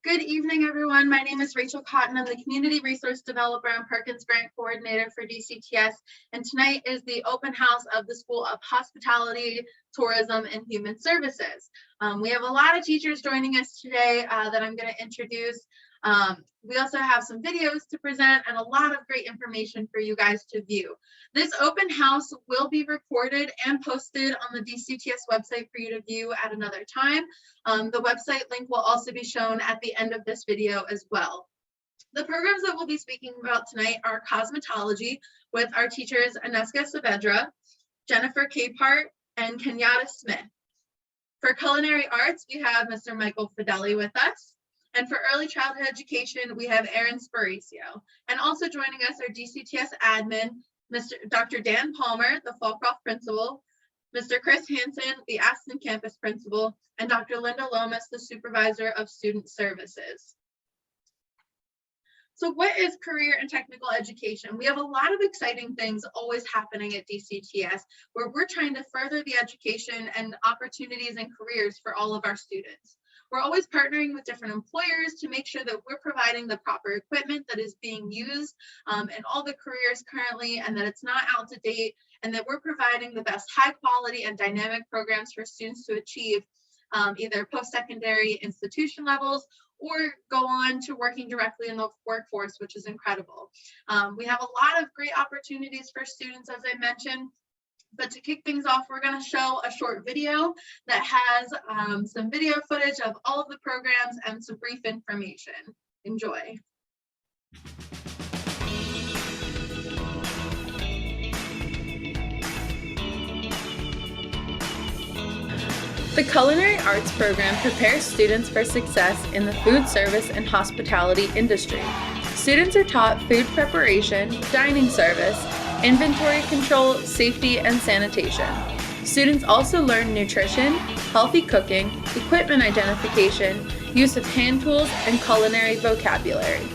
Good evening, everyone. My name is Rachel Cotton. I'm the Community Resource Developer and Perkins Grant Coordinator for DCTS. And tonight is the open house of the School of Hospitality, Tourism, and Human Services. We have a lot of teachers joining us today that I'm going to introduce. We also have some videos to present and a lot of great information for you guys to view. This open house will be recorded and posted on the DCTS website for you to view at another time. The website link will also be shown at the end of this video as well. The programs that we'll be speaking about tonight are cosmetology with our teachers Aneska Saavedra, Jennifer Capehart, and Kenyatta Smith. For culinary arts, we have Mr. Michael Fideli with us. And for early childhood education, we have Aaron Sparicio. And also joining us are DCTS admin, Dr. Dan Palmer, the Fallcroft principal, Mr. Chris Hansen, the Aston campus principal, and Dr. Linda Lomas, the supervisor of student services. So what is career and technical education? We have a lot of exciting things always happening at DCTS, where we're trying to further the education and opportunities and careers for all of our students. We're always partnering with different employers to make sure that we're providing the proper equipment that is being used in all the careers currently, and that it's not out to date, and that we're providing the best high quality and dynamic programs for students to achieve either post-secondary institution levels or go on to working directly in the workforce, which is incredible. We have a lot of great opportunities for students, as I mentioned. But to kick things off, we're going to show a short video that has some video footage of all of the programs and some brief information. Enjoy. The Culinary Arts program prepares students for success in the food service and hospitality industry. Students are taught food preparation, dining service, inventory control, safety, and sanitation. Students also learn nutrition, healthy cooking, equipment identification, use of hand tools, and culinary vocabulary.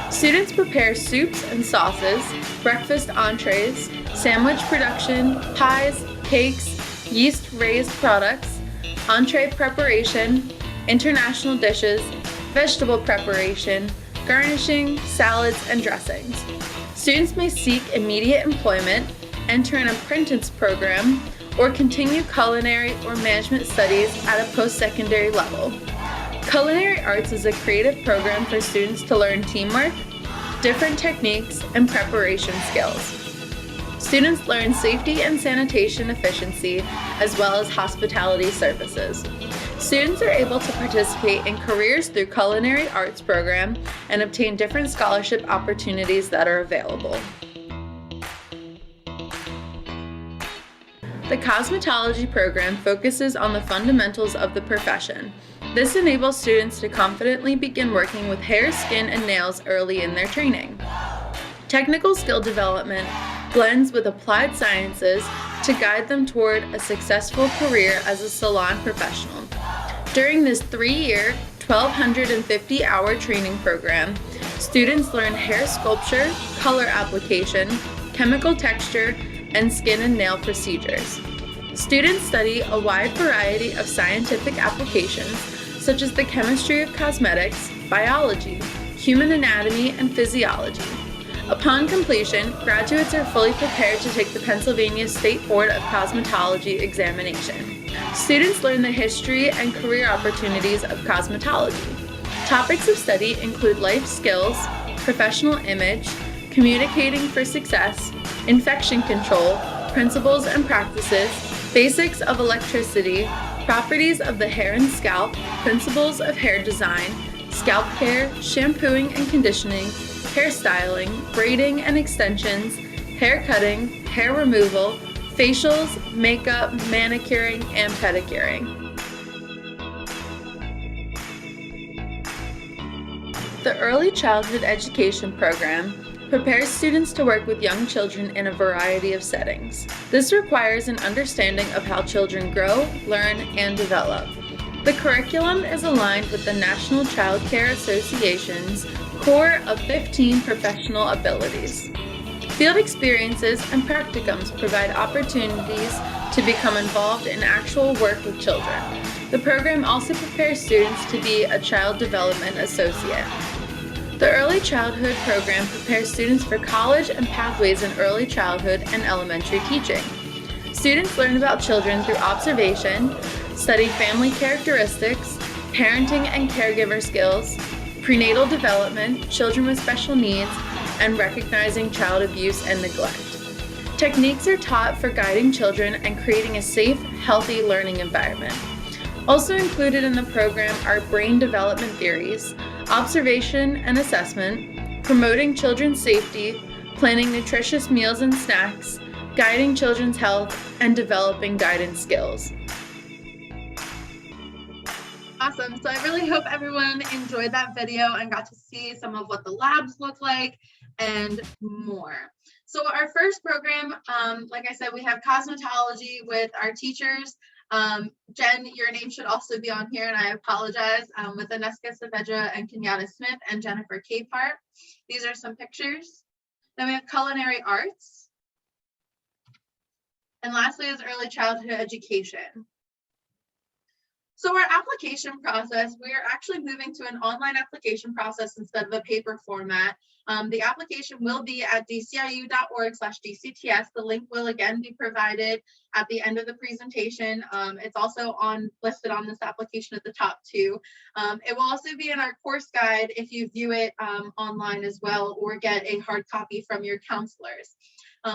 Students prepare soups and sauces, breakfast entrees, sandwich production, pies, cakes, yeast-raised products, entree preparation, international dishes, vegetable preparation, garnishing, salads, and dressings. Students may seek immediate employment, enter an apprentice program, or continue culinary or management studies at a post-secondary level. Culinary Arts is a creative program for students to learn teamwork, different techniques, and preparation skills. Students learn safety and sanitation efficiency, as well as hospitality services. Students are able to participate in careers through Culinary Arts program and obtain different scholarship opportunities that are available. The Cosmetology program focuses on the fundamentals of the profession. This enables students to confidently begin working with hair, skin, and nails early in their training. Technical skill development blends with applied sciences to guide them toward a successful career as a salon professional. During this 3-year, 1,250-hour training program, students learn hair sculpture, color application, chemical texture, and skin and nail procedures. Students study a wide variety of scientific applications, such as the chemistry of cosmetics, biology, human anatomy, and physiology. Upon completion, graduates are fully prepared to take the Pennsylvania State Board of Cosmetology examination. Students learn the history and career opportunities of cosmetology. Topics of study include life skills, professional image, communicating for success, infection control, principles and practices, basics of electricity, properties of the hair and scalp, principles of hair design, scalp care, shampooing and conditioning, hairstyling, braiding and extensions, hair cutting, hair removal, facials, makeup, manicuring, and pedicuring. The Early Childhood Education program prepares students to work with young children in a variety of settings. This requires an understanding of how children grow, learn, and develop. The curriculum is aligned with the National Child Care Association's core of 15 professional abilities. Field experiences and practicums provide opportunities to become involved in actual work with children. The program also prepares students to be a child development associate. The Early Childhood program prepares students for college and pathways in early childhood and elementary teaching. Students learn about children through observation, study family characteristics, parenting and caregiver skills, prenatal development, children with special needs, and recognizing child abuse and neglect. Techniques are taught for guiding children and creating a safe, healthy learning environment. Also included in the program are brain development theories, observation and assessment, promoting children's safety, planning nutritious meals and snacks, guiding children's health, and developing guidance skills. Awesome. So I really hope everyone enjoyed that video and got to see some of what the labs look like and more. So our first program, like I said, we have cosmetology with our teachers. Jen, your name should also be on here, and I apologize, with Aneska Saavedra and Kenyatta Smith and Jennifer Capehart. These are some pictures. Then we have culinary arts. And lastly is early childhood education. So our application process, we are actually moving to an online application process instead of a paper format. The application will be at dciu.org/DCTS. The link will again be provided at the end of the presentation. It's also listed on this application at the top too. It will also be in our course guide if you view it online as well, or get a hard copy from your counselors.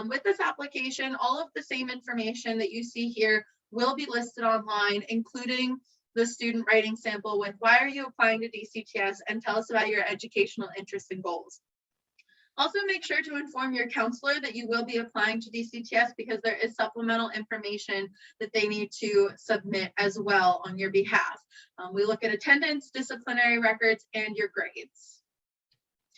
With this application, all of the same information that you see here will be listed online, including the student writing sample with why are you applying to DCTS, and tell us about your educational interests and goals. Also, make sure to inform your counselor that you will be applying to DCTS, because there is supplemental information that they need to submit as well on your behalf. We look at attendance, disciplinary records, and your grades.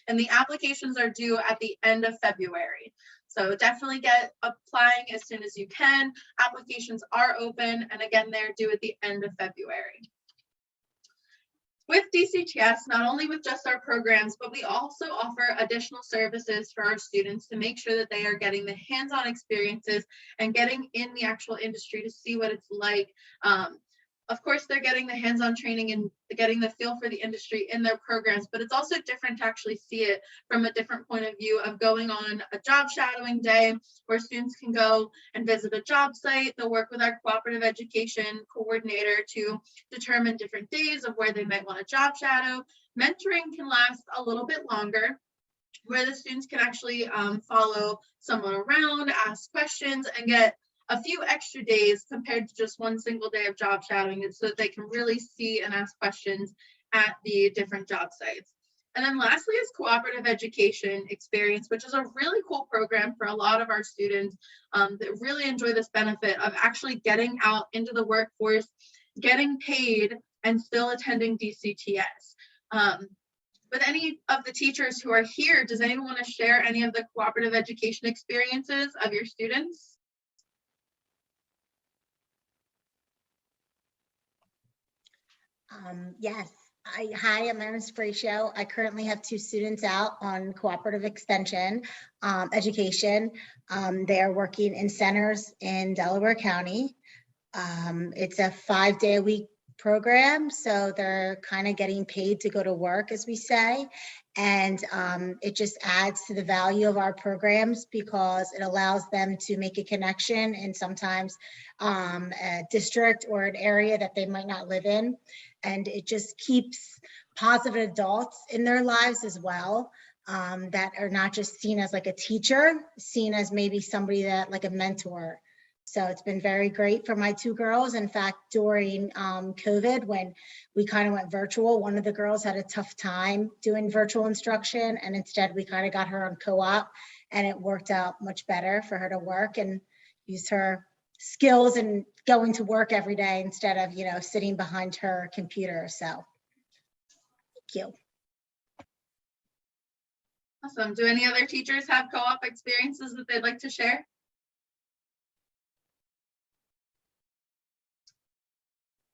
And the applications are due at the end of February. So definitely get applying as soon as you can. Applications are open, and again, they're due at the end of February. With DCTS, not only with just our programs, but we also offer additional services for our students to make sure that they are getting the hands-on experiences and getting in the actual industry to see what it's like. Of course, they're getting the hands-on training and getting the feel for the industry in their programs, but it's also different to actually see it from a different point of view of going on a job shadowing day where students can go and visit a job site. They'll work with our cooperative education coordinator to determine different days of where they might want to job shadow. Mentoring can last a little bit longer, where the students can actually follow someone around, ask questions, and get a few extra days compared to just one single day of job shadowing, so that they can really see and ask questions at the different job sites. And then lastly is cooperative education experience, which is a really cool program for a lot of our students that really enjoy this benefit of actually getting out into the workforce, getting paid, and still attending DCTS. With any of the teachers who are here, does anyone want to share any of the cooperative education experiences of your students? Yes. Hi, I'm Erin Spracio. I currently have 2 students out on cooperative extension education. They are working in centers in Delaware County. It's a 5-day-a-week program, so they're kind of getting paid to go to work, as we say. And it just adds to the value of our programs, because it allows them to make a connection in sometimes a district or an area that they might not live in. And it just keeps positive adults in their lives as well, that are not just seen as like a teacher, seen as maybe somebody that like a mentor. So it's been very great for my 2 girls. In fact, during COVID, when we kind of went virtual, one of the girls had a tough time doing virtual instruction, and instead we kind of got her on co-op, and it worked out much better for her to work and use her skills and going to work every day instead of, you know, sitting behind her computer. So thank you. Awesome. Do any other teachers have co-op experiences that they'd like to share?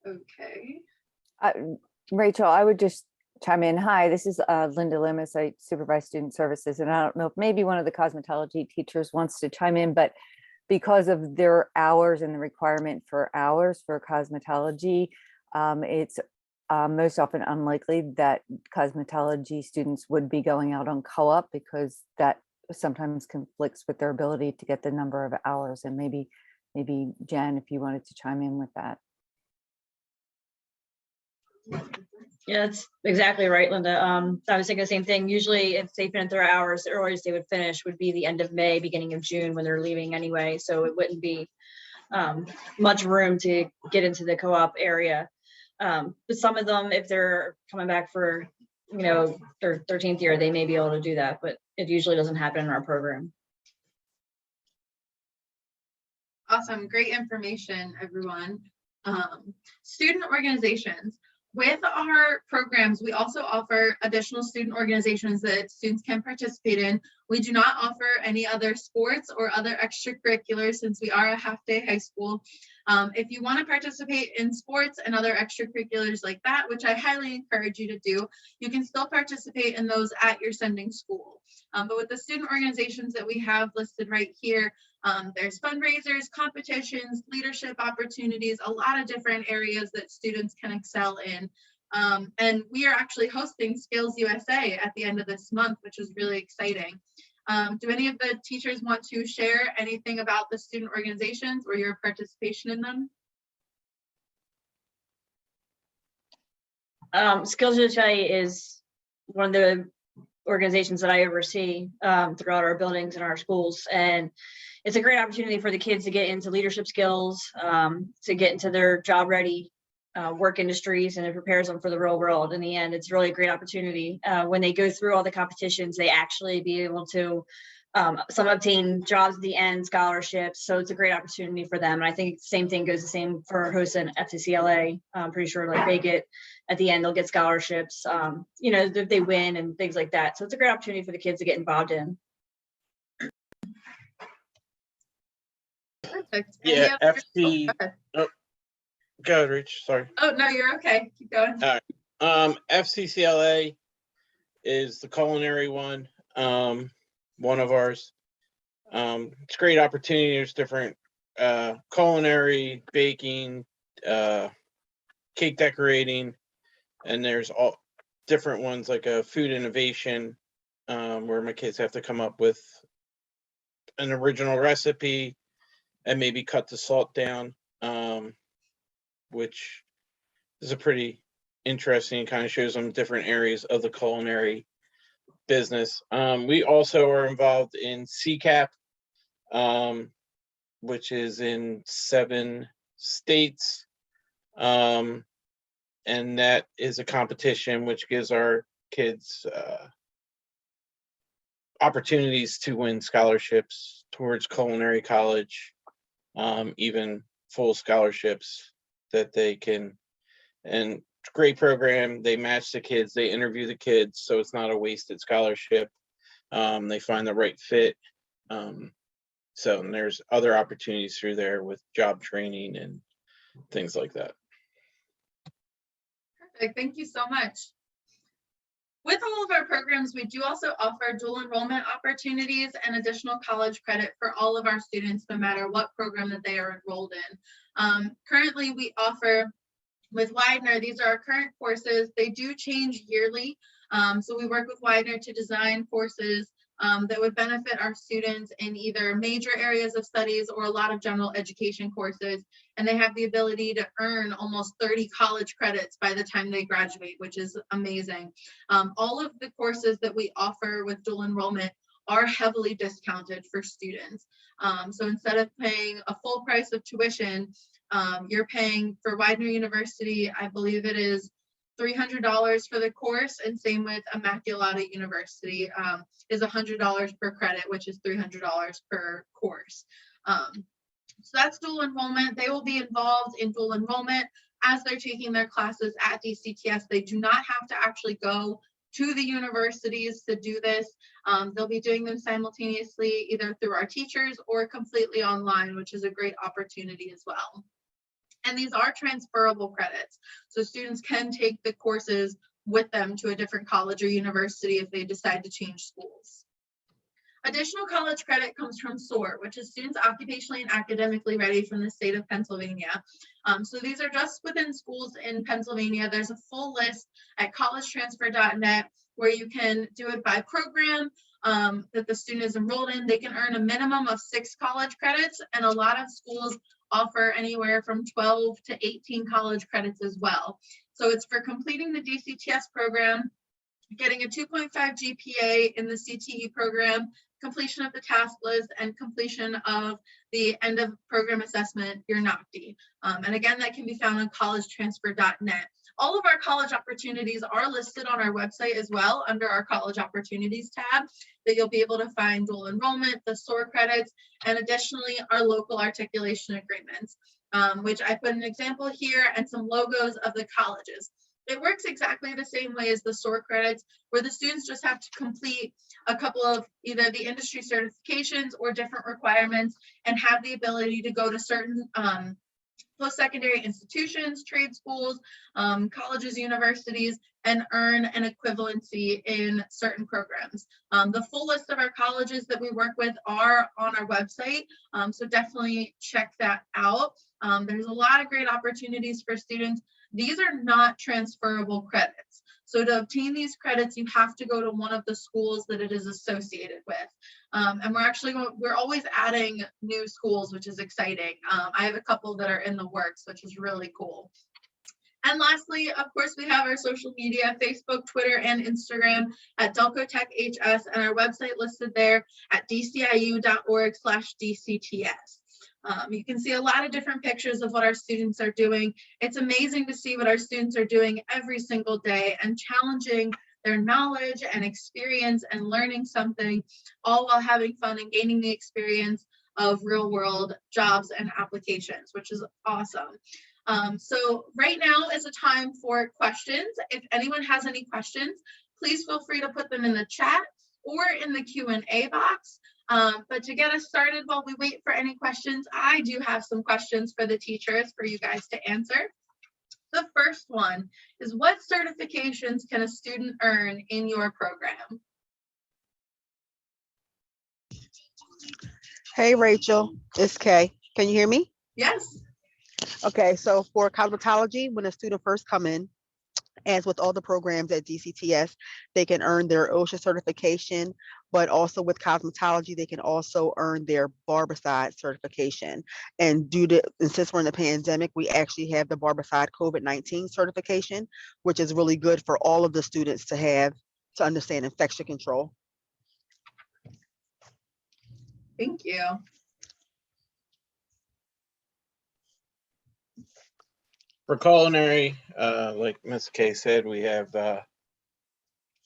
Okay. Rachel, I would just chime in. Hi, this is Linda Limis. I supervise student services, and I don't know if maybe one of the cosmetology teachers wants to chime in, but because of their hours and the requirement for hours for cosmetology, it's most often unlikely that cosmetology students would be going out on co-op, because that sometimes conflicts with their ability to get the number of hours. And maybe Jen, if you wanted to chime in with that. Yeah, that's exactly right, Linda. I was thinking the same thing. Usually if they finish their hours, the earliest they would finish would be the end of May, beginning of June, when they're leaving anyway. So it wouldn't be much room to get into the co-op area. But some of them, if they're coming back for, their 13th year, they may be able to do that, but it usually doesn't happen in our program. Awesome, great information, everyone. Student organizations. With our programs, we also offer additional student organizations that students can participate in. We do not offer any other sports or other extracurriculars, since we are a half-day high school. If you want to participate in sports and other extracurriculars like that, which I highly encourage you to do, you can still participate in those at your sending school. But with the student organizations that we have listed right here, there's fundraisers, competitions, leadership opportunities, a lot of different areas that students can excel in. And we are actually hosting Skills USA at the end of this month, which is really exciting. Do any of the teachers want to share anything about the student organizations or your participation in them? Skills USA is one of the organizations that I oversee throughout our buildings and our schools, and it's a great opportunity for the kids to get into leadership skills, to get into their job ready work industries, and it prepares them for the real world. In the end, it's really a great opportunity. When they go through all the competitions, they actually be able to some obtain jobs at the end, scholarships. So it's a great opportunity for them. And I think the same thing goes the same for hosts and FCCLA. I'm pretty sure like they get at the end, they'll get scholarships, if they win and things like that. So it's a great opportunity for the kids to get involved in. Perfect. Yeah, FC. Go ahead. Oh, go ahead, Rich. Sorry. Oh, no, you're okay. Keep going. All right. FCCLA is the culinary one. One of ours. It's a great opportunity. There's different culinary, baking, cake decorating, and there's all different ones like a food innovation, where my kids have to come up with an original recipe and maybe cut the salt down, which is a pretty interesting, kind of shows them different areas of the culinary business. We also are involved in CCAP, which is in 7 states. And that is a competition which gives our kids opportunities to win scholarships towards culinary college, even full scholarships that they can. And great program. They match the kids, they interview the kids, so it's not a wasted scholarship. They find the right fit. So and there's other opportunities through there with job training and things like that. Perfect. Thank you so much. With all of our programs, we do also offer dual enrollment opportunities and additional college credit for all of our students, no matter what program that they are enrolled in. Currently, we offer with Widener, these are our current courses. They do change yearly. So we work with Widener to design courses that would benefit our students in either major areas of studies or a lot of general education courses. And they have the ability to earn almost 30 college credits by the time they graduate, which is amazing. All of the courses that we offer with dual enrollment are heavily discounted for students. So instead of paying a full price of tuition, you're paying for Widener University, I believe it is $300 for the course, and same with Immaculata University is $100 per credit, which is $300 per course. So that's dual enrollment. They will be involved in dual enrollment as they're taking their classes at DCTS. They do not have to actually go to the universities to do this. They'll be doing them simultaneously, either through our teachers or completely online, which is a great opportunity as well. And these are transferable credits. So students can take the courses with them to a different college or university if they decide to change schools. Additional college credit comes from SOAR, which is Students Occupationally and Academically Ready from the state of Pennsylvania. So these are just within schools in Pennsylvania. There's a full list at collegetransfer.net where you can do it by program that the student is enrolled in. They can earn a minimum of 6 college credits, and a lot of schools offer anywhere from 12 to 18 college credits as well. So it's for completing the DCTS program, getting a 2.5 GPA in the CTE program, completion of the task list, and completion of the end of program assessment, your NOCD. And again, that can be found on collegetransfer.net. All of our college opportunities are listed on our website as well under our college opportunities tab, that you'll be able to find dual enrollment, the SOAR credits, and additionally our local articulation agreements, which I put an example here and some logos of the colleges. It works exactly the same way as the SOAR credits, where the students just have to complete a couple of either the industry certifications or different requirements and have the ability to go to certain post-secondary institutions, trade schools, colleges, universities, and earn an equivalency in certain programs. The full list of our colleges that we work with are on our website, so definitely check that out. There's a lot of great opportunities for students. These are not transferable credits. So to obtain these credits, you have to go to one of the schools that it is associated with. And we're always adding new schools, which is exciting. I have a couple that are in the works, which is really cool. And lastly, of course, we have our social media, Facebook, Twitter, and Instagram at Delco Tech HS, and our website listed there at dciu.org/DCTS. You can see a lot of different pictures of what our students are doing. It's amazing to see what our students are doing every single day and challenging their knowledge and experience and learning something, all while having fun and gaining the experience of real world jobs and applications, which is awesome. So right now is a time for questions. If anyone has any questions, please feel free to put them in the chat or in the Q&A box. But to get us started while we wait for any questions, I do have some questions for the teachers for you guys to answer. The first one is, what certifications can a student earn in your program? Hey, Rachel, it's Kay. Can you hear me? Yes. Okay, so for cosmetology, when a student first come in, as with all the programs at DCTS, they can earn their OSHA certification, but also with cosmetology, they can also earn their barbicide certification. And since we're in the pandemic, we actually have the barbicide COVID-19 certification, which is really good for all of the students to have to understand infection control. Thank you. For culinary, like Ms. Kay said, we have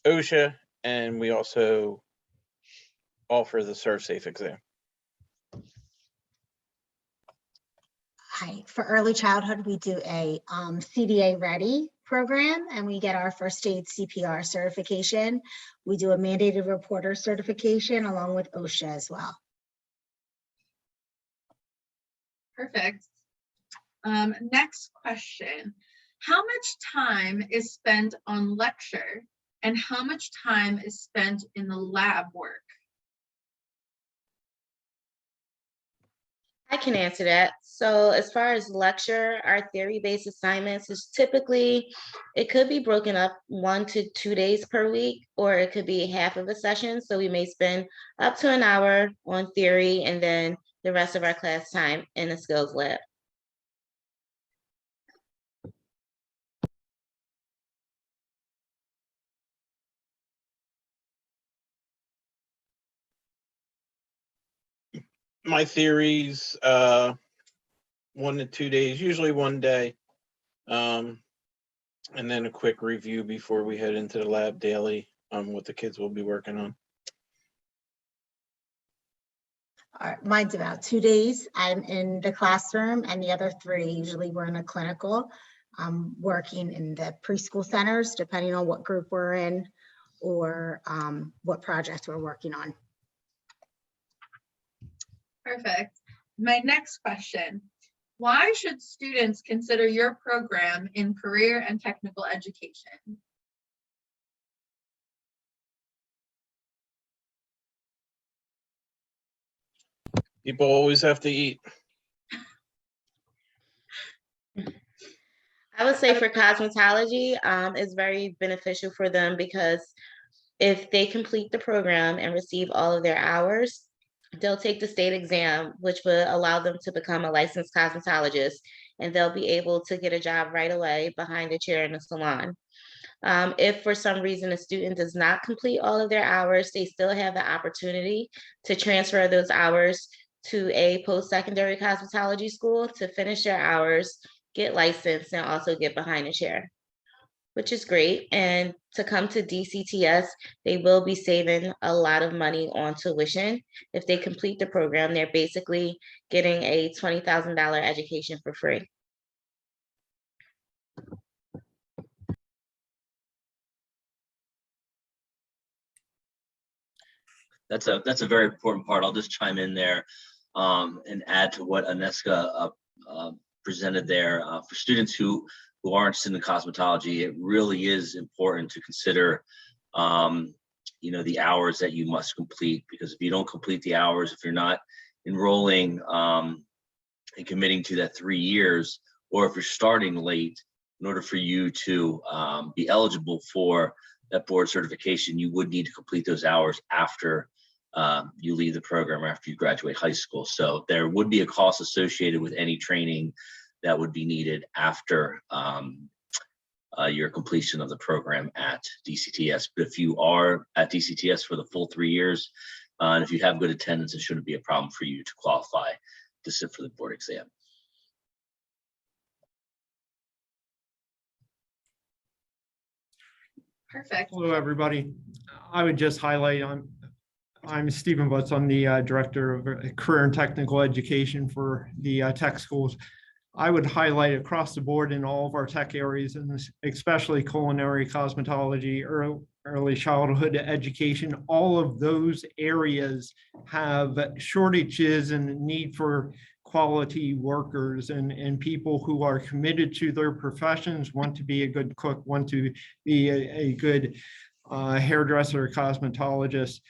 OSHA, and we also offer the ServSafe exam. Hi, for early childhood, we do a CDA ready program, and we get our first aid CPR certification. We do a mandated reporter certification along with OSHA as well. Perfect. Next question. How much time is spent on lecture and how much time is spent in the lab work? I can answer that. So as far as lecture, our theory-based assignments is typically, it could be broken up 1 to 2 days per week, or it could be half of a session. So we may spend up to an hour on theory and then the rest of our class time in the skills lab. My theories, 1 to 2 days, usually 1 day. And then a quick review before we head into the lab daily on what the kids will be working on. All right, mine's about 2 days. I'm in the classroom, and the other 3, usually we're in a clinical, working in the preschool centers, depending on what group we're in or what project we're working on. Perfect. My next question. Why should students consider your program in career and technical education? People always have to eat. I would say for cosmetology, it's very beneficial for them because if they complete the program and receive all of their hours, they'll take the state exam, which will allow them to become a licensed cosmetologist, and they'll be able to get a job right away behind a chair in a salon. If for some reason a student does not complete all of their hours, they still have the opportunity to transfer those hours to a post-secondary cosmetology school to finish their hours, get licensed, and also get behind a chair, which is great. And to come to DCTS, they will be saving a lot of money on tuition. If they complete the program, they're basically getting a $20,000 education for free. That's a very important part. I'll just chime in there and add to what Aneska presented there. For students who are interested in cosmetology, it really is important to consider the hours that you must complete, because if you don't complete the hours, if you're not enrolling and committing to that 3 years, or if you're starting late, in order for you to be eligible for that board certification, you would need to complete those hours after you leave the program or after you graduate high school. So there would be a cost associated with any training that would be needed after your completion of the program at DCTS. But if you are at DCTS for the full 3 years, and if you have good attendance, it shouldn't be a problem for you to qualify to sit for the board exam. Perfect. Hello, everybody. I would just highlight, I'm Stephen Butts. I'm the Director of Career and Technical Education for the tech schools. I would highlight across the board in all of our tech areas, and especially culinary, cosmetology, early childhood education, all of those areas have shortages and need for quality workers and people who are committed to their professions, want to be a good cook, want to be a good hairdresser or cosmetologist.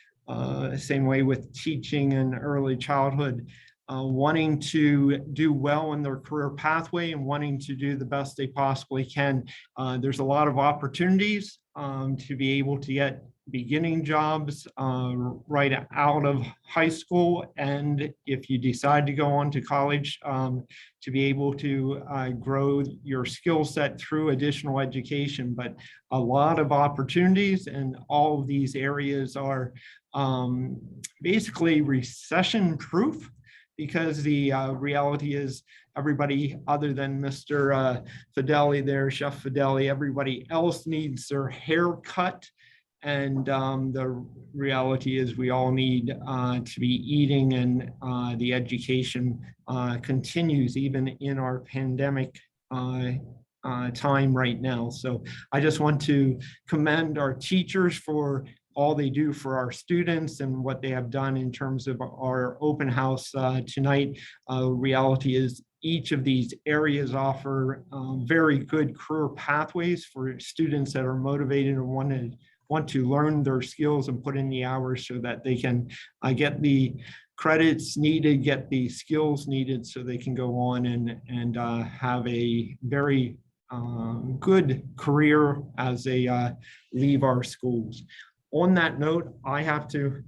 Same way with teaching and early childhood, wanting to do well in their career pathway and wanting to do the best they possibly can. There's a lot of opportunities to be able to get beginning jobs right out of high school, and if you decide to go on to college, to be able to grow your skill set through additional education. But a lot of opportunities, and all of these areas are basically recession proof, because the reality is everybody other than Mr. Fideli there, Chef Fideli, everybody else needs their hair cut. And the reality is we all need to be eating, and the education continues even in our pandemic time right now. So I just want to commend our teachers for all they do for our students and what they have done in terms of our open house tonight. Reality is each of these areas offer very good career pathways for students that are motivated and want to learn their skills and put in the hours so that they can get the credits needed, get the skills needed, so they can go on and have a very good career as they leave our schools. On that note, I have to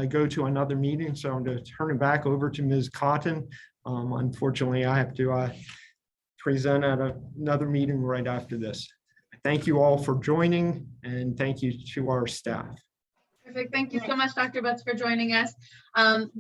go to another meeting, so I'm going to turn it back over to Ms. Cotton. Unfortunately, I have to present at another meeting right after this. Thank you all for joining, and thank you to our staff. Perfect. Thank you so much, Dr. Butts, for joining us.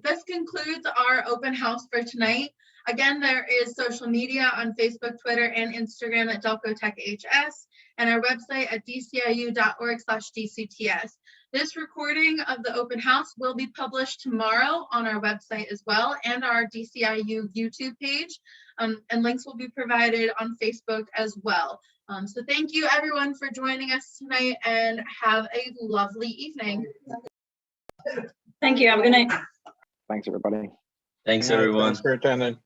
This concludes our open house for tonight. Again, there is social media on Facebook, Twitter, and Instagram at Delco Tech HS, and our website at dciu.org/DCTS. This recording of the open house will be published tomorrow on our website as well, and our DCIU YouTube page, and links will be provided on Facebook as well. So thank you everyone for joining us tonight, and have a lovely evening. Thank you. Have a good night. Thanks, everybody. Thanks, everyone. Thanks for attending.